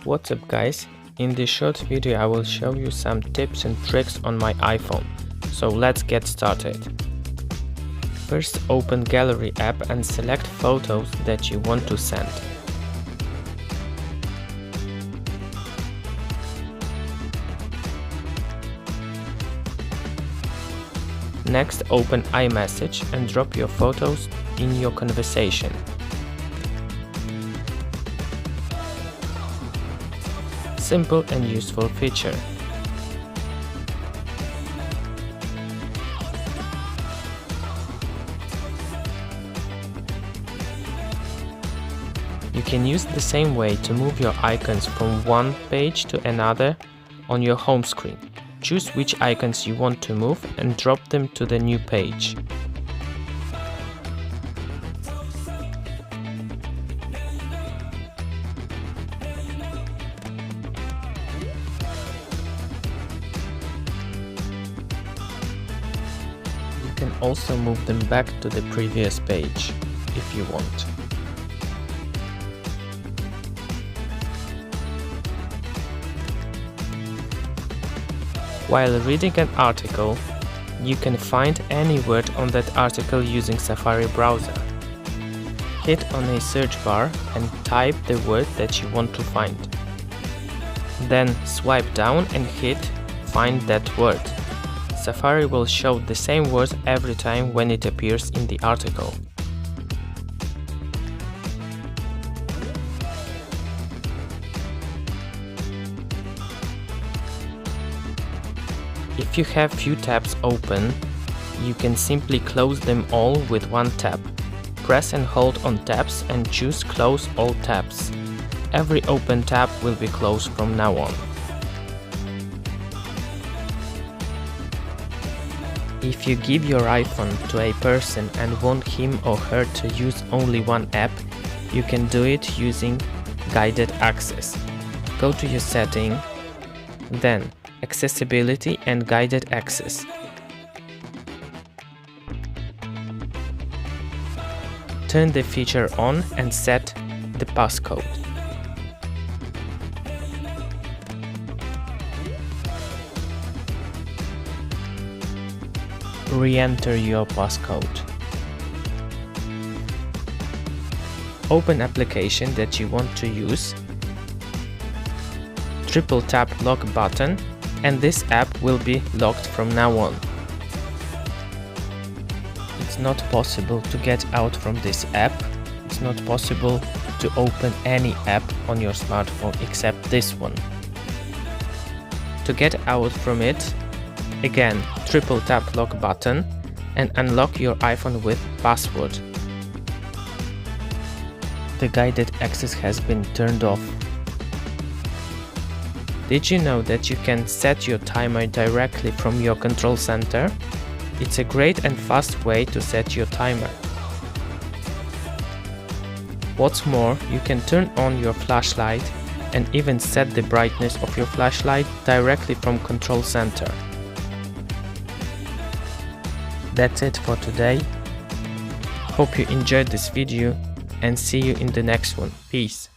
What's up guys, in this short video I will show you some tips and tricks on my iPhone, so let's get started. First open Gallery app and select photos that you want to send. Next open iMessage and drop your photos in your conversation. Simple and useful feature. You can use the same way to move your icons from one page to another on your home screen. Choose which icons you want to move and drop them to the new page. You can also move them back to the previous page, if you want. While reading an article, you can find any word on that article using Safari browser. Hit on a search bar and type the word that you want to find. Then swipe down and hit Find that word. Safari will show the same word every time when it appears in the article. If you have few tabs open, you can simply close them all with one tap. Press and hold on tabs and choose Close all tabs. Every open tab will be closed from now on. If you give your iPhone to a person and want him or her to use only one app, you can do it using guided access. Go to your setting, then Accessibility and Guided Access. Turn the feature on and set the passcode. Re-enter your passcode. Open application that you want to use. Triple tap lock button and this app will be locked from now on. It's not possible to get out from this app. It's not possible to open any app on your smartphone except this one. To get out from it, again triple tap lock button and unlock your iPhone with password. The guided access has been turned off. Did you know that you can set your timer directly from your control center? It's a great and fast way to set your timer. What's more, you can turn on your flashlight and even set the brightness of your flashlight directly from control center. That's it for today. Hope you enjoyed this video and see you in the next one. Peace.